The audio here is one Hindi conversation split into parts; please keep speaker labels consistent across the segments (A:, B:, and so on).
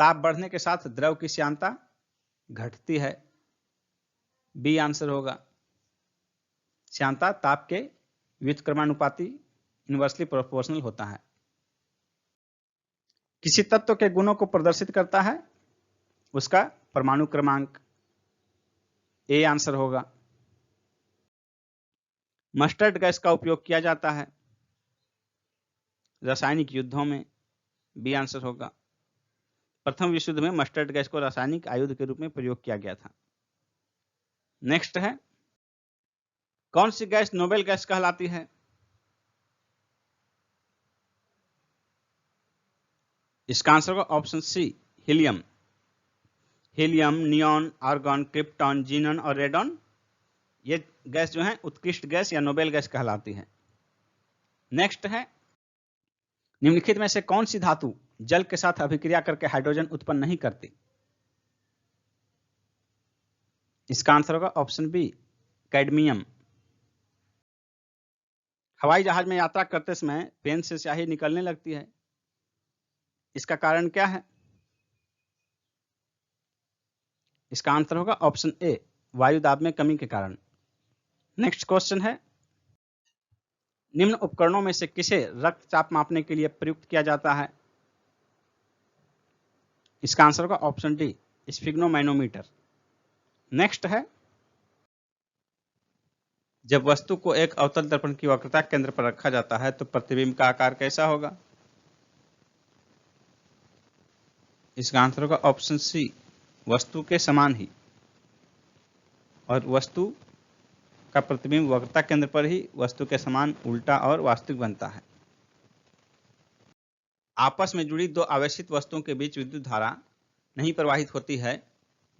A: ताप बढ़ने के साथ द्रव की श्यानता घटती है। बी आंसर होगा। श्यानता ताप के व्युत्क्रमानुपाती इनवर्सली प्रोपोर्शनल होता है। किसी तत्व के गुणों को प्रदर्शित करता है उसका परमाणु क्रमांक। ए आंसर होगा। मस्टर्ड गैस का उपयोग किया जाता है रासायनिक युद्धों में। बी आंसर होगा। प्रथम विश्व युद्ध में मस्टर्ड गैस को रासायनिक आयुध के रूप में प्रयोग किया गया था। नेक्स्ट है, कौन सी गैस नोबेल गैस कहलाती है? इसका आंसर होगा option C, helium. Helium, neon, argon, krypton, xenon और रेडॉन, ये गैस जो है उत्कृष्ट गैस या नोबेल गैस कहलाती है। नेक्स्ट है, निम्नलिखित में से कौन सी धातु जल के साथ अभिक्रिया करके हाइड्रोजन उत्पन्न नहीं करती? इसका आंसर होगा ऑप्शन बी, कैडमियम। हवाई जहाज में यात्रा करते समय पेन से स्याही निकलने लगती है, इसका कारण क्या है? इसका आंसर होगा ऑप्शन ए, वायु दाब में कमी के कारण। नेक्स्ट क्वेश्चन है, निम्न उपकरणों में से किसे रक्तचाप मापने के लिए प्रयुक्त किया जाता है? इसका आंसर होगा ऑप्शन डी, स्फिग्नोमैनोमीटर। नेक्स्ट है, जब वस्तु को एक अवतल दर्पण की वक्रता केंद्र पर रखा जाता है तो प्रतिबिंब का आकार कैसा होगा? इसका आंसर होगा ऑप्शन सी, वस्तु के समान ही। और वस्तु का प्रतिबिंब वक्रता केंद्र पर ही वस्तु के समान उल्टा और वास्तविक बनता है। आपस में जुड़ी दो आवेशित वस्तुओं के बीच विद्युत धारा नहीं प्रवाहित होती है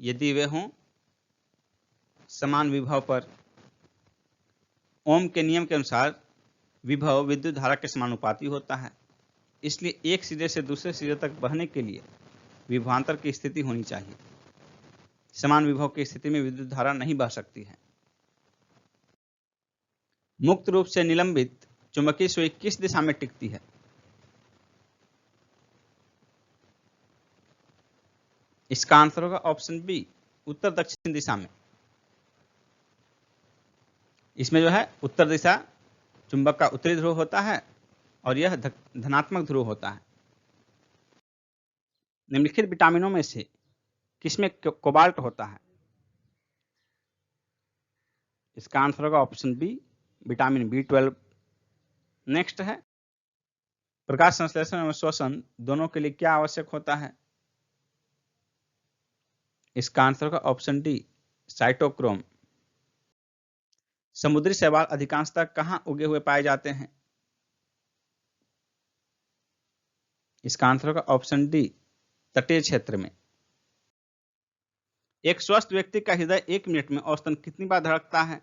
A: यदि वे हों समान विभव पर। ओम के नियम के अनुसार विभव विद्युत धारा के समानुपाती होता है, इसलिए एक सिरे से दूसरे सिरे तक बहने के लिए विभवांतर की स्थिति होनी चाहिए। समान विभव की स्थिति में विद्युत धारा नहीं बह सकती है। मुक्त रूप से निलंबित चुंबकीय सुई किस दिशा में टिकती है? इसका आंसर होगा ऑप्शन बी, उत्तर दक्षिण दिशा में। इसमें जो है उत्तर दिशा चुंबक का उत्तरी ध्रुव होता है और यह धनात्मक ध्रुव होता है। निम्नलिखित विटामिनों में से किसमें कोबाल्ट होता है? इसका आंसर होगा ऑप्शन बी, विटामिन बी12। नेक्स्ट है, प्रकाश संश्लेषण एवं श्वसन दोनों के लिए क्या आवश्यक होता है? इसका आंसर होगा ऑप्शन डी, साइटोक्रोम। समुद्री शैवाल अधिकांशतः कहां उगे हुए पाए जाते हैं? इसका आंसर होगा ऑप्शन डी, तटीय क्षेत्र में। एक स्वस्थ व्यक्ति का हृदय 1 मिनट में औसतन कितनी बार धड़कता है?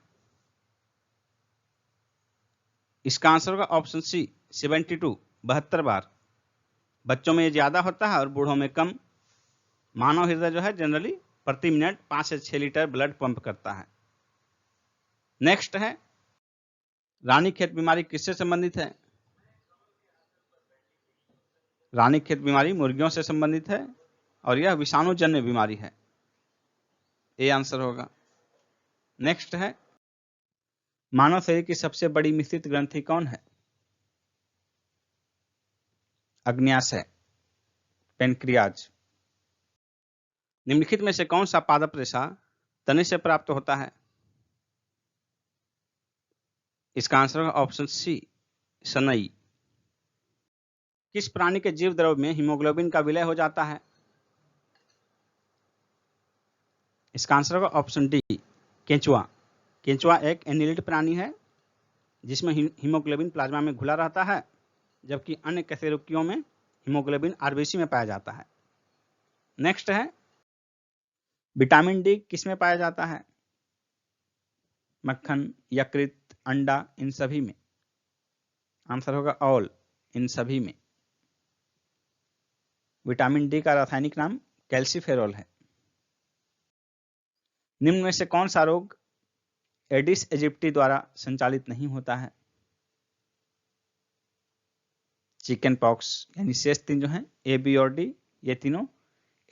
A: इसका आंसर होगा ऑप्शन सी, 72 बार। बच्चों में ये ज्यादा होता है और बूढ़ों में कम। मानव हृदय जो है जनरली प्रति मिनट 5 से 6 लीटर ब्लड पंप करता है। नेक्स्ट है, रानीखेत बीमारी किससे संबंधित है? रानीखेत बीमारी मुर्गियों से संबंधित है और यह विषाणुजन्य बीमारी है। ए आंसर होगा। नेक्स्ट है, मानव शरीर की सबसे बड़ी मिश्रित ग्रंथि कौन है? अग्न्याशय, पेनक्रियाज। निम्नलिखित में से कौन सा पादप रेशा तने से प्राप्त होता है? इसका आंसर होगा ऑप्शन सी, सनई। किस प्राणी के जीव द्रव में हीमोग्लोबिन का विलय हो जाता है? इसका आंसर होगा ऑप्शन डी, केंचुआ। केंचुआ एक एनिलिड प्राणी है जिसमें हीमोग्लोबिन प्लाज्मा में घुला रहता है, जबकि अन्य कशेरुकियों में हीमोग्लोबिन आरबीसी में पाया जाता है। नेक्स्ट है, विटामिन डी किसमें पाया जाता है? मक्खन, यकृत, अंडा, इन सभी में। आंसर होगा ऑल, इन सभी में। विटामिन डी का रासायनिक नाम कैल्सीफेरॉल है। निम्न में से कौन सा रोग एडिस इजिप्टी द्वारा संचालित नहीं होता है? चिकन पॉक्स यानी शेष 3 जो हैं, ए, बी और डी, ये तीनों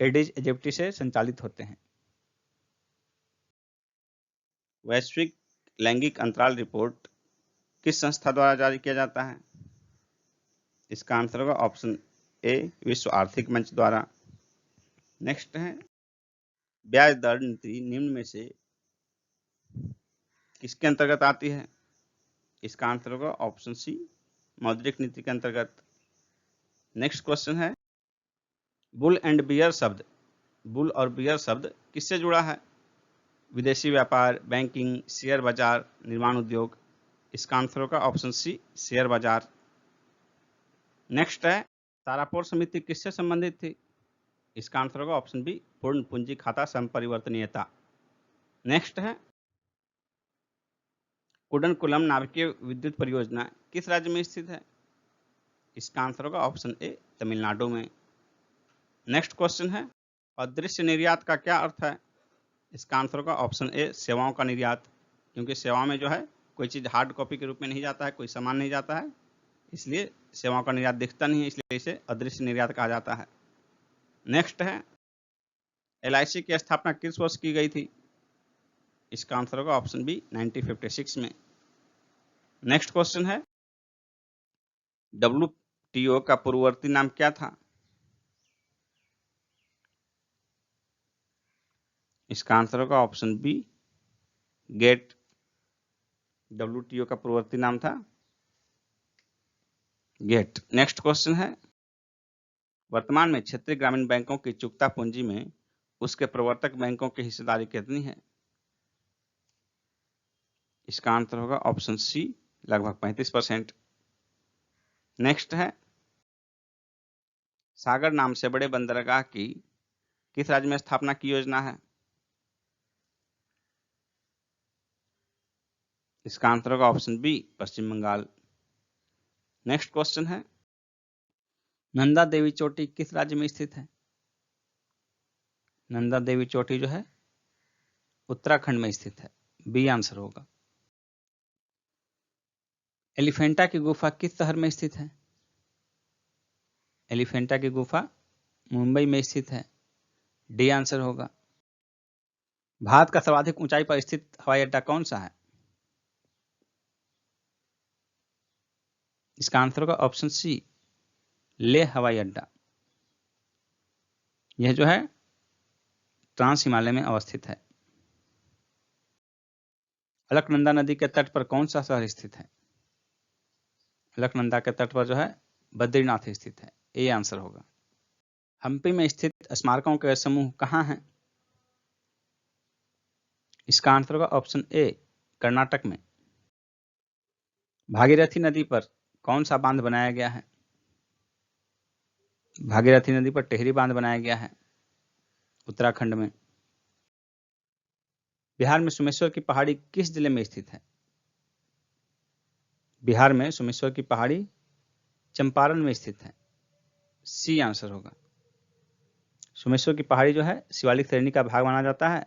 A: एडिज इजिप्टी से संचालित होते हैं। वैश्विक लैंगिक अंतराल रिपोर्ट किस संस्था द्वारा जारी किया जाता है? इसका आंसर होगा ऑप्शन ए, विश्व आर्थिक मंच द्वारा। नेक्स्ट है, ब्याज दर नीति निम्न में से किसके अंतर्गत आती है? इसका आंसर होगा ऑप्शन सी, मौद्रिक नीति के अंतर्गत। नेक्स्ट क्वेश्चन है, बुल एंड बियर शब्द, बुल और बियर शब्द किससे जुड़ा है? विदेशी व्यापार, बैंकिंग, शेयर बाजार, निर्माण उद्योग। इसका आंसर होगा ऑप्शन सी, शेयर बाजार। नेक्स्ट है, तारापोर समिति किससे संबंधित थी? इसका आंसर होगा ऑप्शन बी, पूर्ण पूंजी खाता संपरिवर्तनीयता। नेक्स्ट है, कुडनकुलम नाभिकीय विद्युत परियोजना किस राज्य में स्थित है? इसका आंसर होगा ऑप्शन ए, तमिलनाडु में। नेक्स्ट क्वेश्चन है, अदृश्य निर्यात का क्या अर्थ है? इसका आंसर होगा ऑप्शन ए, सेवाओं का निर्यात, क्योंकि सेवाओं में जो है कोई चीज़ हार्ड कॉपी के रूप में नहीं जाता है, कोई सामान नहीं जाता है, इसलिए सेवाओं का निर्यात दिखता नहीं है, इसलिए इसे अदृश्य निर्यात कहा जाता है। नेक्स्ट है, LIC की स्थापना किस वर्ष की गई थी? इसका आंसर होगा ऑप्शन बी, 1956 में। नेक्स्ट क्वेश्चन है, WTO का पूर्ववर्ती नाम क्या था? इसका आंसर होगा ऑप्शन बी, गेट। WTO का पूर्ववर्ती नाम था गेट। नेक्स्ट क्वेश्चन है, वर्तमान में क्षेत्रीय ग्रामीण बैंकों की चुकता पूंजी में उसके प्रवर्तक बैंकों की हिस्सेदारी कितनी है? इसका आंसर होगा ऑप्शन सी, लगभग 35%। नेक्स्ट है, सागर नाम से बड़े बंदरगाह की किस राज्य में स्थापना की योजना है? इसका आंसर होगा ऑप्शन बी, पश्चिम बंगाल। नेक्स्ट क्वेश्चन है, नंदा देवी चोटी किस राज्य में स्थित है? नंदा देवी चोटी जो है उत्तराखंड में स्थित है, बी आंसर होगा। एलिफेंटा की गुफा किस शहर में स्थित है? एलिफेंटा की गुफा मुंबई में स्थित है, डी आंसर होगा। भारत का सर्वाधिक ऊंचाई पर स्थित हवाई अड्डा कौन सा है? इसका आंसर होगा ऑप्शन सी, लेह हवाई अड्डा। यह जो है ट्रांस हिमालय में अवस्थित है। अलकनंदा नदी के तट पर कौन सा शहर स्थित है? अलकनंदा के तट पर जो है बद्रीनाथ स्थित है, ए आंसर होगा। हम्पी में स्थित स्मारकों के समूह कहाँ हैं? इसका आंसर होगा ऑप्शन ए, कर्नाटक में। भागीरथी नदी पर कौन सा बांध बनाया गया है? भागीरथी नदी पर टेहरी बांध बनाया गया है, उत्तराखंड में। बिहार में सोमेश्वर की पहाड़ी किस जिले में स्थित है? बिहार में सोमेश्वर की पहाड़ी चंपारण में स्थित है, सी आंसर होगा। सोमेश्वर की पहाड़ी जो है शिवालिक श्रेणी का भाग माना जाता है,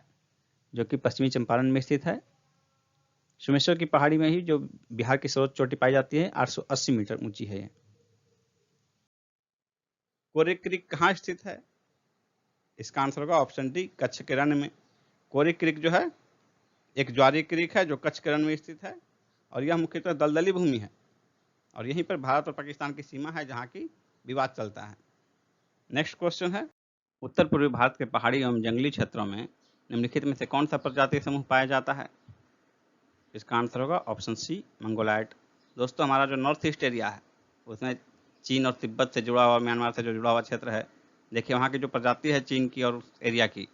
A: जो कि पश्चिमी चंपारण में स्थित है। सोमेश्वर की पहाड़ी में ही जो बिहार की सर्वोच्च चोटी पाई जाती है, 880 मीटर ऊंची है। कोरी क्रीक कहाँ स्थित है? इसका आंसर होगा ऑप्शन डी, कच्छ के रण में। कोरी क्रीक जो है एक ज्वारीय क्रीक है जो कच्छ के रण में स्थित है, और यह मुख्यतः दलदली भूमि है, और यहीं पर भारत और पाकिस्तान की सीमा है जहाँ की विवाद चलता है। नेक्स्ट क्वेश्चन है, उत्तर पूर्वी भारत के पहाड़ी एवं जंगली क्षेत्रों में निम्नलिखित में से कौन सा प्रजाति समूह पाया जाता है? इसका आंसर होगा ऑप्शन सी, मंगोलाइट। दोस्तों, हमारा जो नॉर्थ ईस्ट एरिया है उसमें चीन और तिब्बत से जुड़ा हुआ, म्यांमार से जो जुड़ा हुआ क्षेत्र है, देखिए वहाँ की जो प्रजाति है चीन की और उस एरिया की,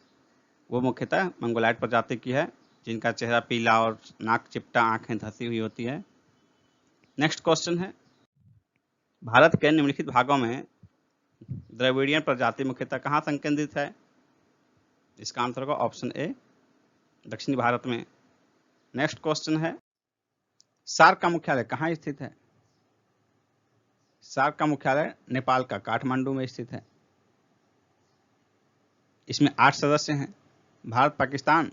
A: वो मुख्यतः मंगोलाइट प्रजाति की है, जिनका चेहरा पीला और नाक चिपटा, आंखें धंसी हुई होती है। नेक्स्ट क्वेश्चन है, भारत के निम्नलिखित भागों में द्रविडियन प्रजाति मुख्यतः कहाँ संकेंद्रित है? इसका आंसर होगा ऑप्शन ए, दक्षिणी भारत में। नेक्स्ट क्वेश्चन है, सार्क का मुख्यालय कहाँ स्थित है? सार्क का मुख्यालय नेपाल का काठमांडू में स्थित है। इसमें 8 सदस्य हैं, भारत, पाकिस्तान,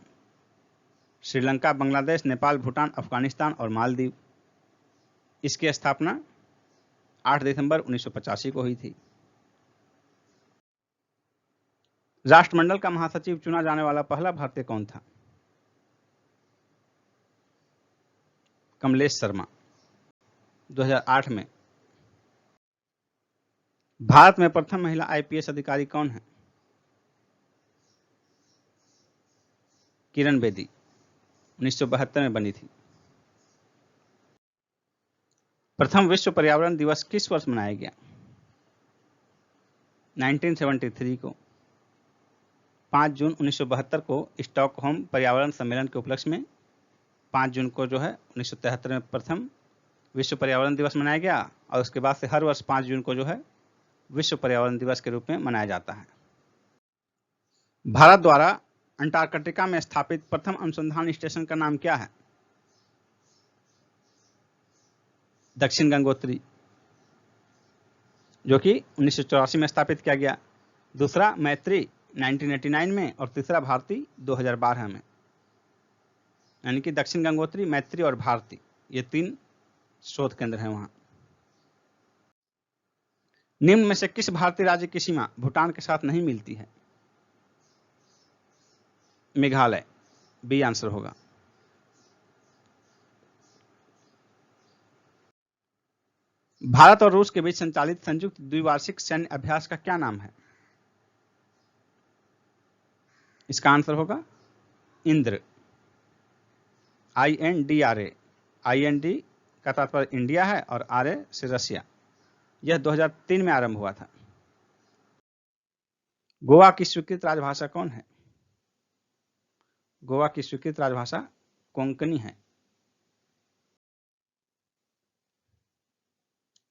A: श्रीलंका, बांग्लादेश, नेपाल, भूटान, अफगानिस्तान और मालदीव। इसकी स्थापना 8 दिसंबर 1985 को हुई थी। राष्ट्रमंडल का महासचिव चुना जाने वाला पहला भारतीय कौन था? कमलेश शर्मा, 2008 में। भारत में प्रथम महिला आईपीएस अधिकारी कौन है? किरण बेदी, 1972 में बनी थी। प्रथम विश्व पर्यावरण दिवस किस वर्ष मनाया गया? 1973 को। 5 जून 1972 को स्टॉकहोम पर्यावरण सम्मेलन के उपलक्ष्य में 5 जून को जो है 1973 में प्रथम विश्व पर्यावरण दिवस मनाया गया और उसके बाद से हर वर्ष 5 जून को जो है विश्व पर्यावरण दिवस के रूप में मनाया जाता है। भारत द्वारा अंटार्कटिका में स्थापित प्रथम अनुसंधान स्टेशन का नाम क्या है? दक्षिण गंगोत्री, जो कि 1984 में स्थापित किया गया। दूसरा मैत्री 1989 में और तीसरा भारती 2012 में। यानी कि दक्षिण गंगोत्री, मैत्री और भारती, ये 3 शोध केंद्र हैं वहां। निम्न में से किस भारतीय राज्य की सीमा भूटान के साथ नहीं मिलती है? मेघालय, बी आंसर होगा। भारत और रूस के बीच संचालित संयुक्त द्विवार्षिक सैन्य अभ्यास का क्या नाम है? इसका आंसर होगा इंद्र, INDRA। IND का तात्पर्य इंडिया है और RA से रसिया। यह 2003 में आरंभ हुआ था। गोवा की स्वीकृत राजभाषा कौन है? गोवा की स्वीकृत राजभाषा कोंकणी है।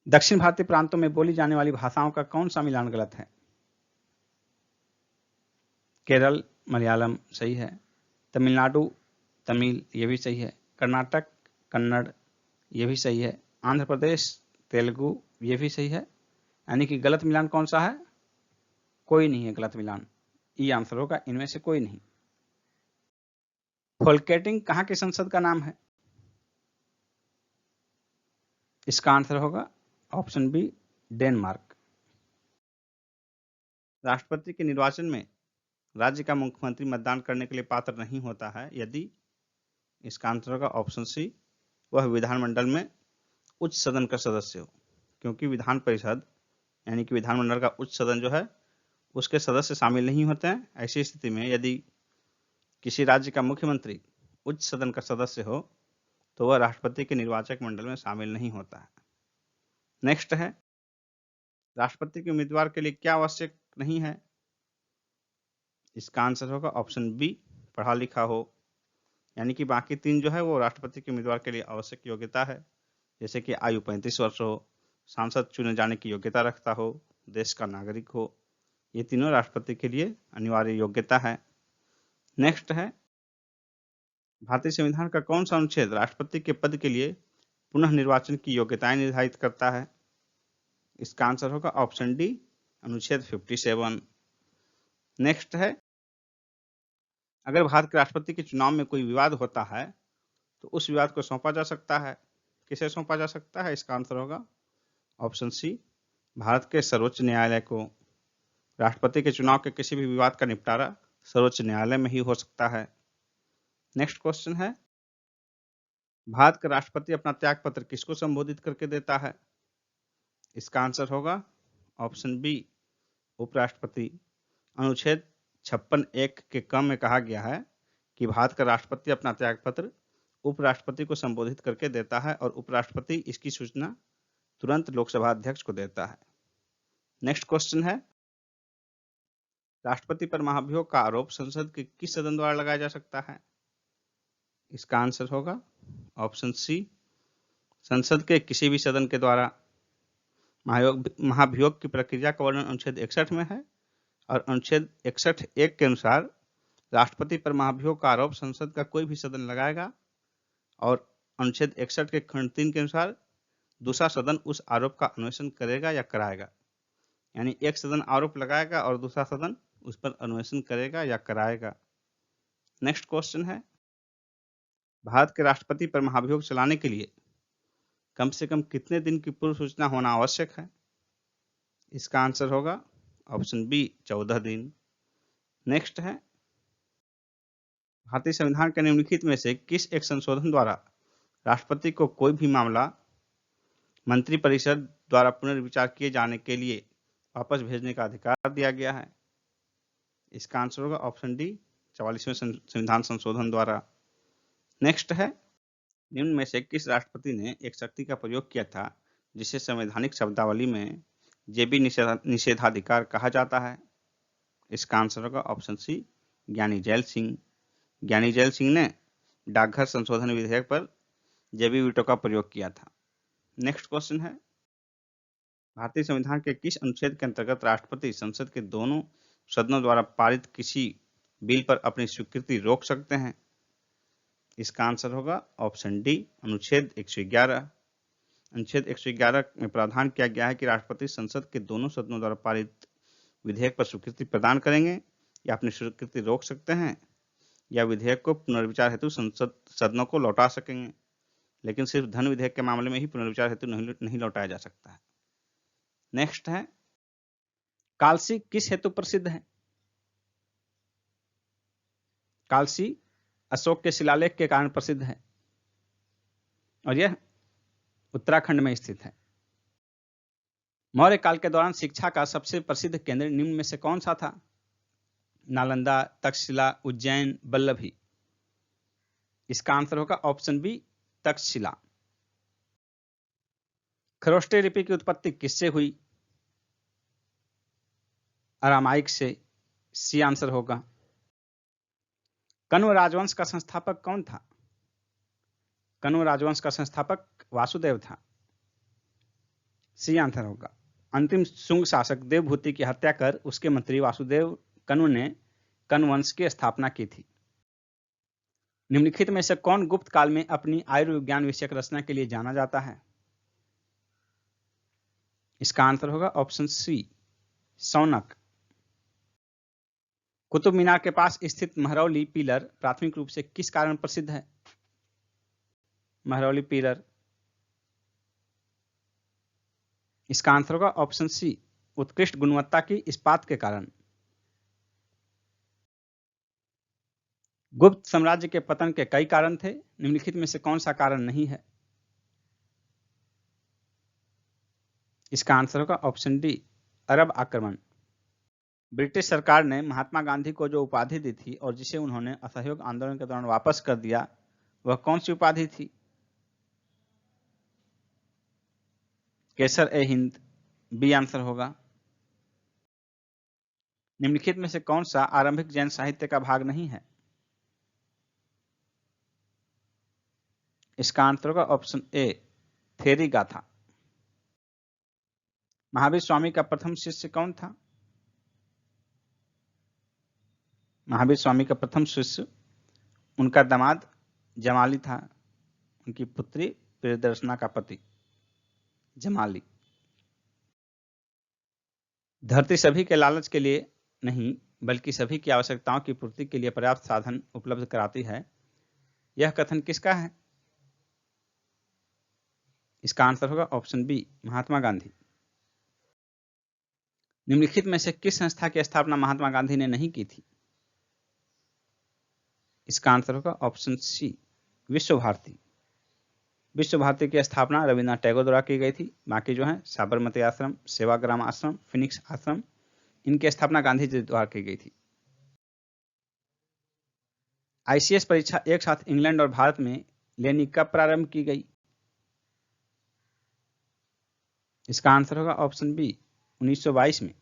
A: दक्षिण भारतीय प्रांतों में बोली जाने वाली भाषाओं का कौन सा मिलान गलत है? केरल मलयालम सही है। तमिलनाडु तमिल, ये भी सही है। कर्नाटक कन्नड़, ये भी सही है। आंध्र प्रदेश तेलुगु, ये भी सही है। यानी कि गलत मिलान कौन सा है? कोई नहीं है गलत मिलान। ई आंसर होगा, इनमें से कोई नहीं। फोल्केटिंग कहां की संसद का नाम है? इसका आंसर होगा ऑप्शन बी, डेनमार्क। राष्ट्रपति के निर्वाचन में राज्य का मुख्यमंत्री मतदान करने के लिए पात्र नहीं होता है यदि, इसका आंसर होगा ऑप्शन सी, वह विधानमंडल में उच्च सदन का सदस्य हो। क्योंकि विधान परिषद यानी कि विधानमंडल का उच्च सदन जो है उसके सदस्य शामिल नहीं होते हैं। ऐसी स्थिति में यदि किसी राज्य का मुख्यमंत्री उच्च सदन का सदस्य हो तो वह राष्ट्रपति के निर्वाचक मंडल में शामिल नहीं होता है। नेक्स्ट है, राष्ट्रपति के उम्मीदवार के लिए क्या आवश्यक नहीं है? इसका आंसर होगा ऑप्शन बी, पढ़ा लिखा हो। यानी कि बाकी 3 जो है वो राष्ट्रपति के उम्मीदवार के लिए आवश्यक योग्यता है, जैसे कि आयु 35 वर्ष हो, सांसद चुने जाने की योग्यता रखता हो, देश का नागरिक हो। ये तीनों राष्ट्रपति के लिए अनिवार्य योग्यता है। नेक्स्ट है, भारतीय संविधान का कौन सा अनुच्छेद राष्ट्रपति के पद के लिए पुनः निर्वाचन की योग्यताएं निर्धारित करता है? इसका आंसर होगा ऑप्शन डी, अनुच्छेद 57। नेक्स्ट है, अगर भारत के राष्ट्रपति के चुनाव में कोई विवाद होता है तो उस विवाद को सौंपा जा सकता है। किसे सौंपा जा सकता है? इसका आंसर होगा ऑप्शन सी, भारत के सर्वोच्च न्यायालय को। राष्ट्रपति के चुनाव के किसी भी विवाद का निपटारा सर्वोच्च न्यायालय में ही हो सकता है। नेक्स्ट क्वेश्चन है, भारत का राष्ट्रपति अपना त्याग पत्र किसको संबोधित करके देता है? इसका आंसर होगा ऑप्शन बी, उपराष्ट्रपति। अनुच्छेद 56(1) के क में कहा गया है कि भारत का राष्ट्रपति अपना त्याग पत्र उपराष्ट्रपति को संबोधित करके देता है और उपराष्ट्रपति इसकी सूचना तुरंत लोकसभा अध्यक्ष को देता है। नेक्स्ट क्वेश्चन है, राष्ट्रपति पर महाभियोग का आरोप संसद के किस सदन द्वारा लगाया जा सकता है? इसका आंसर होगा ऑप्शन सी, संसद के किसी भी सदन के द्वारा। महाभियोग की प्रक्रिया का वर्णन अनुच्छेद 61 में है और अनुच्छेद 61(1) के अनुसार राष्ट्रपति पर महाभियोग का आरोप संसद का कोई भी सदन लगाएगा और अनुच्छेद 61 के खंड 3 के अनुसार दूसरा सदन उस आरोप का अन्वेषण करेगा या कराएगा। यानी एक सदन आरोप लगाएगा और दूसरा सदन उस पर अन्वेषण करेगा या कराएगा। नेक्स्ट क्वेश्चन है, भारत के राष्ट्रपति पर महाभियोग चलाने के लिए कम से कम कितने दिन की पूर्व सूचना होना आवश्यक है? इसका आंसर होगा ऑप्शन बी, 14 दिन। नेक्स्ट है, भारतीय संविधान के निम्नलिखित में से किस एक संशोधन द्वारा राष्ट्रपति को कोई भी मामला मंत्रिपरिषद द्वारा पुनर्विचार किए जाने के लिए वापस भेजने का अधिकार दिया गया है? इसका आंसर होगा ऑप्शन डी, 44वें संविधान संशोधन द्वारा। नेक्स्ट है, निम्न में से किस राष्ट्रपति ने एक शक्ति का प्रयोग किया था जिसे संवैधानिक शब्दावली में जेबी निषेधाधिकार कहा जाता है? इसका आंसर होगा ऑप्शन सी, ज्ञानी जैल सिंह। ज्ञानी जैल सिंह ने डाकघर संशोधन विधेयक पर जेबी वीटो का प्रयोग किया था। नेक्स्ट क्वेश्चन है, भारतीय संविधान के किस अनुच्छेद के अंतर्गत राष्ट्रपति संसद के दोनों सदनों द्वारा पारित किसी बिल पर अपनी स्वीकृति रोक सकते हैं? इसका आंसर होगा ऑप्शन डी, अनुच्छेद 111। अनुच्छेद 111 में प्रावधान किया गया है कि राष्ट्रपति संसद के दोनों सदनों द्वारा पारित विधेयक पर स्वीकृति प्रदान करेंगे या अपनी स्वीकृति रोक सकते हैं या विधेयक को पुनर्विचार हेतु संसद सदनों को लौटा सकेंगे, लेकिन सिर्फ धन विधेयक के मामले में ही पुनर्विचार हेतु नहीं लौटाया जा सकता है। नेक्स्ट है, कालसी किस हेतु प्रसिद्ध है? कालसी अशोक के शिलालेख के कारण प्रसिद्ध है और यह उत्तराखंड में स्थित है। मौर्य काल के दौरान शिक्षा का सबसे प्रसिद्ध केंद्र निम्न में से कौन सा था? नालंदा, तक्षशिला, उज्जैन, वल्लभी। इसका आंसर होगा ऑप्शन बी, तक्षशिला। खरोष्टे लिपि की उत्पत्ति किससे हुई? अरामाइक से। सी आंसर होगा। कण्व राजवंश का संस्थापक कौन था? कण्व राजवंश का संस्थापक वासुदेव था। सी आंसर होगा। अंतिम शुंग शासक देवभूति की हत्या कर उसके मंत्री वासुदेव कण्व ने कण्व वंश की स्थापना की थी। निम्नलिखित में से कौन गुप्त काल में अपनी आयुर्विज्ञान विषयक रचना के लिए जाना जाता है? इसका आंसर होगा ऑप्शन सी, शौनक। कुतुब मीनार के पास स्थित महरौली पिलर प्राथमिक रूप से किस कारण प्रसिद्ध है? महरौली पिलर। इसका आंसर होगा ऑप्शन सी, उत्कृष्ट गुणवत्ता की इस्पात के कारण। गुप्त साम्राज्य के पतन के कई कारण थे, निम्नलिखित में से कौन सा कारण नहीं है? इसका आंसर होगा ऑप्शन डी, अरब आक्रमण। ब्रिटिश सरकार ने महात्मा गांधी को जो उपाधि दी थी और जिसे उन्होंने असहयोग आंदोलन के दौरान वापस कर दिया, वह कौन सी उपाधि थी? केसर ए हिंद। बी आंसर होगा। निम्नलिखित में से कौन सा आरंभिक जैन साहित्य का भाग नहीं है? इसका आंसर होगा ऑप्शन ए, थेरी गाथा। महावीर स्वामी का प्रथम शिष्य कौन था? महावीर स्वामी का प्रथम शिष्य उनका दामाद जमाली था, उनकी पुत्री प्रियदर्शना का पति जमाली। धरती सभी के लालच के लिए नहीं बल्कि सभी की आवश्यकताओं की पूर्ति के लिए पर्याप्त साधन उपलब्ध कराती है, यह कथन किसका है? इसका आंसर होगा ऑप्शन बी, महात्मा गांधी। निम्नलिखित में से किस संस्था की स्थापना महात्मा गांधी ने नहीं की थी? इसका आंसर होगा ऑप्शन सी, विश्व भारती। विश्व भारती की स्थापना रविन्द्रनाथ टैगोर द्वारा की गई थी। बाकी जो है साबरमती आश्रम, सेवाग्राम आश्रम, फिनिक्स आश्रम, इनकी स्थापना गांधी जी द्वारा की गई थी। आईसीएस परीक्षा एक साथ इंग्लैंड और भारत में लेनी कब प्रारंभ की गई? इसका आंसर होगा ऑप्शन बी, 1922 में।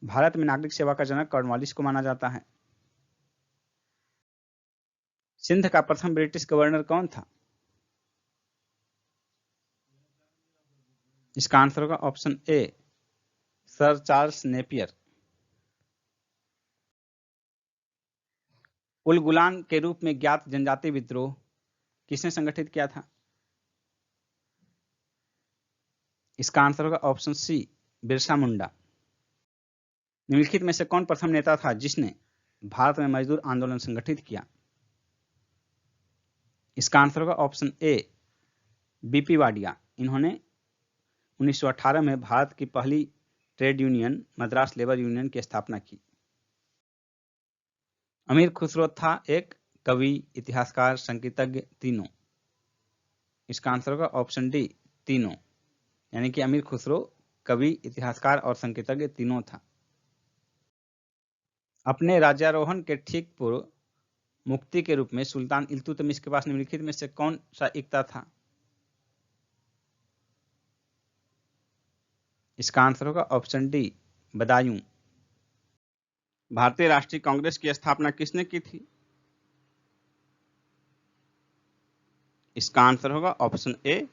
A: भारत में नागरिक सेवा का जनक कॉर्नवालिस को माना जाता है। सिंध का प्रथम ब्रिटिश गवर्नर कौन था? इसका आंसर होगा option A, sir Charles Napier. Ulgulan के रूप में ज्ञात जनजातीय विद्रोह किसने संगठित किया था? इसका आंसर होगा ऑप्शन सी, बिरसा मुंडा। निम्नलिखित में से कौन प्रथम नेता था जिसने भारत में मजदूर आंदोलन संगठित किया? इसका आंसर होगा ऑप्शन ए, बीपी वाडिया। इन्होंने 1918 में भारत की पहली trade union Madras labour union की स्थापना की। अमीर खुसरो था एक कवि, इतिहासकार, संगीतज्ञ, तीनों। इसका आंसर होगा ऑप्शन डी, तीनों। यानी कि अमीर खुसरो कवि, इतिहासकार और संगीतज्ञ तीनों था। अपने राज्यारोहण के ठीक पूर्व मुक्ति के रूप में सुल्तान इल्तुतमिश के पास निम्नलिखित में से कौन सा इक्ता था? इसका आंसर होगा ऑप्शन डी, बदायूं। भारतीय राष्ट्रीय कांग्रेस की स्थापना किसने की थी? इसका आंसर होगा ऑप्शन ए,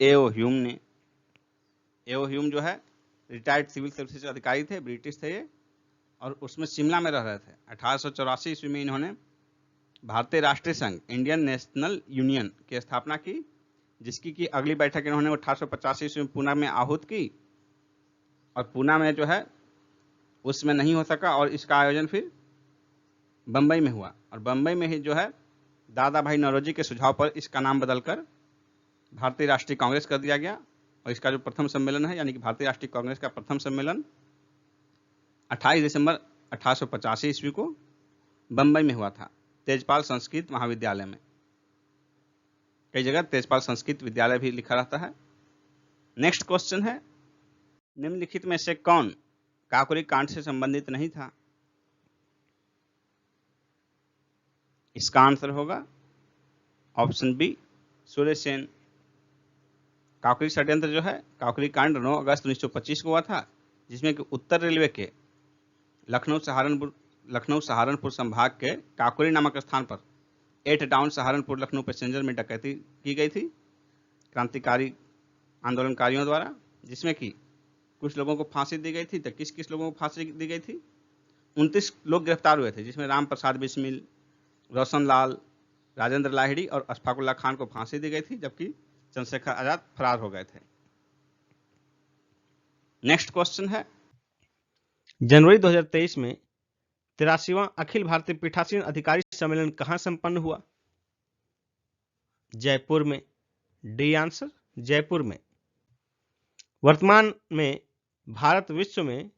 A: एओ ह्यूम ने। एओ ह्यूम जो है रिटायर्ड सिविल सर्विसेज अधिकारी थे, ब्रिटिश थे ये, और उसमें शिमला में रह रहे थे। 1884 ईस्वी में इन्होंने भारतीय राष्ट्रीय संघ, इंडियन नेशनल यूनियन की स्थापना की, जिसकी की अगली बैठक इन्होंने 1885 ईस्वी में पूना में आहूत की, और पूना में जो है उसमें नहीं हो सका, और इसका आयोजन फिर बम्बई में हुआ, और बम्बई में ही जो है दादा भाई नौरोजी के सुझाव पर इसका नाम बदलकर भारतीय राष्ट्रीय कांग्रेस कर दिया गया। और इसका जो प्रथम सम्मेलन है, यानी कि भारतीय राष्ट्रीय कांग्रेस का प्रथम सम्मेलन 28 दिसंबर 1885 ईस्वी को बम्बई में हुआ था, तेजपाल संस्कृत महाविद्यालय में। कई जगह तेजपाल संस्कृत विद्यालय भी लिखा रहता है। नेक्स्ट क्वेश्चन है, निम्नलिखित में से कौन काकोरी कांड से संबंधित नहीं था? इसका आंसर होगा ऑप्शन बी, सूर्य सेन। काकोरी षड्यंत्र जो है, काकोरी कांड 9 अगस्त 1925 को हुआ था, जिसमें कि उत्तर रेलवे के लखनऊ सहारनपुर संभाग के काकोरी नामक स्थान पर 8 टाउन सहारनपुर लखनऊ पैसेंजर में डकैती की गई थी क्रांतिकारी आंदोलनकारियों द्वारा, जिसमें कि कुछ लोगों को फांसी दी गई थी। तो किस किस लोगों को फांसी दी गई थी? 29 लोग गिरफ्तार हुए थे, जिसमें राम प्रसाद बिस्मिल, रोशन लाल, राजेंद्र लाहिड़ी और अशफाकुल्ला खान को फांसी दी गई थी, जबकि चंद्रशेखर आजाद फरार हो गए थे। नेक्स्ट क्वेश्चन है, जनवरी 2023 में 83वां अखिल भारतीय पीठासीन अधिकारी सम्मेलन कहां संपन्न हुआ? जयपुर में। डी आंसर, जयपुर में। वर्तमान में भारत विश्व में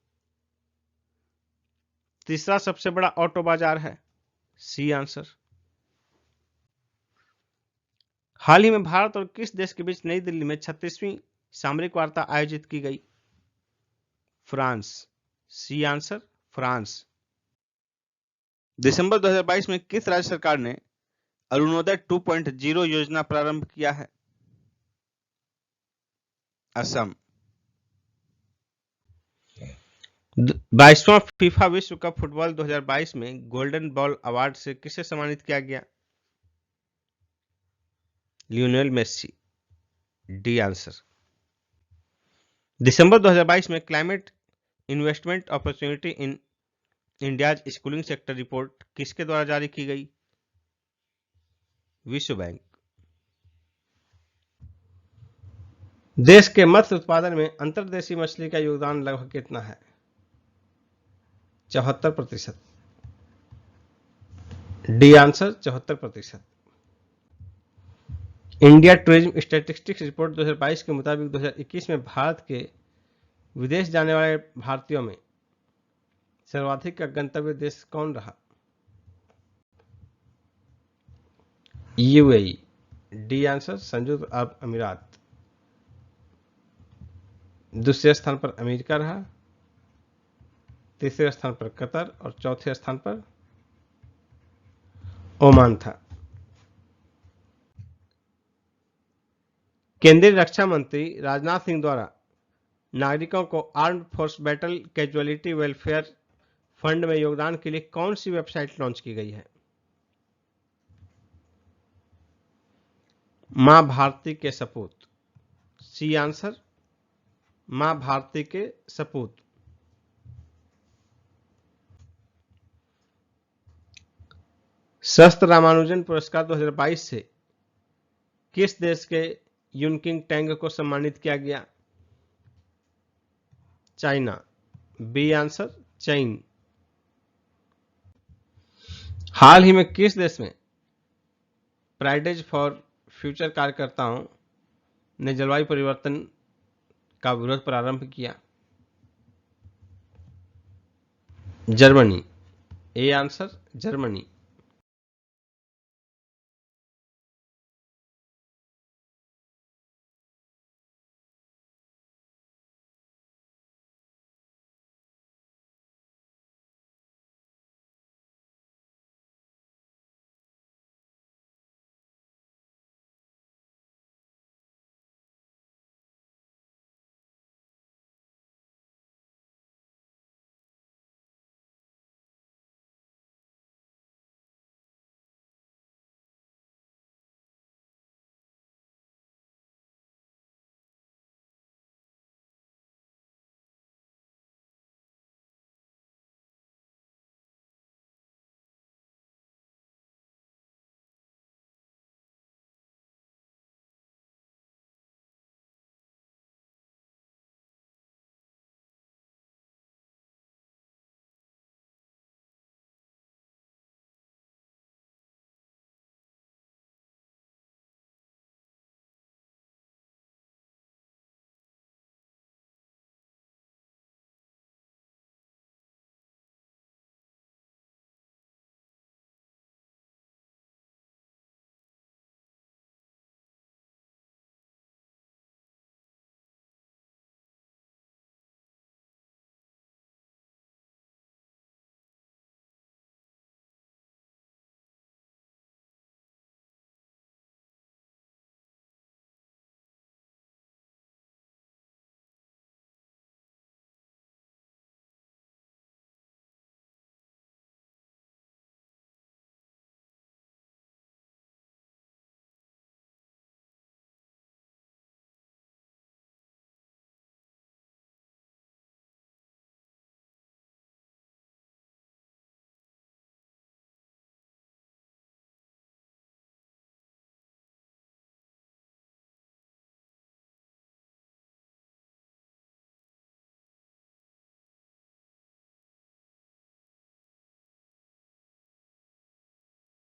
A: तीसरा सबसे बड़ा ऑटो बाजार है। C answer. हाल ही में भारत और किस देश के बीच नई दिल्ली में 36वीं सामरिक वार्ता आयोजित की गई? फ्रांस। C answer, France. दिसंबर 2022 में किस राज्य सरकार ने अरुणोदय 2.0 योजना प्रारंभ किया है? असम। 22वां फीफा विश्व कप फुटबॉल 2022 में गोल्डन बॉल अवार्ड से किसे सम्मानित किया गया? Lionel Messi. D answer. दिसंबर 2022 में climate investment opportunity in India's schooling sector report किसके द्वारा जारी की गई? विश्व बैंक। देश के मत्स्य उत्पादन में अंतर्देशीय मछली का योगदान लगभग कितना है? 74%। D answer, 74%। India tourism statistics report 2022 के मुताबिक 2021 में भारत के विदेश जाने वाले भारतीयों में सर्वाधिक का गंतव्य देश कौन रहा? यूएई। डी आंसर, संयुक्त अरब अमीरात। दूसरे स्थान पर अमेरिका रहा, तीसरे स्थान पर कतर और चौथे स्थान पर ओमान था। केंद्रीय रक्षा मंत्री राजनाथ सिंह द्वारा नागरिकों को armed force battle casualty welfare fund में योगदान के लिए कौन सी वेबसाइट लॉन्च की गई है? मां भारती के सपूत। सी आंसर, मां भारती के सपूत। शस्त्र रामानुजन पुरस्कार 2022 से किस देश के यूनकिंग टैंग को सम्मानित किया गया? चाइना। बी आंसर, चीन। हाल ही में किस देश में फ्राइडेज फॉर फ्यूचर कार्यकर्ताओं ने जलवायु परिवर्तन का विरोध प्रारंभ किया? जर्मनी।
B: A answer Germany.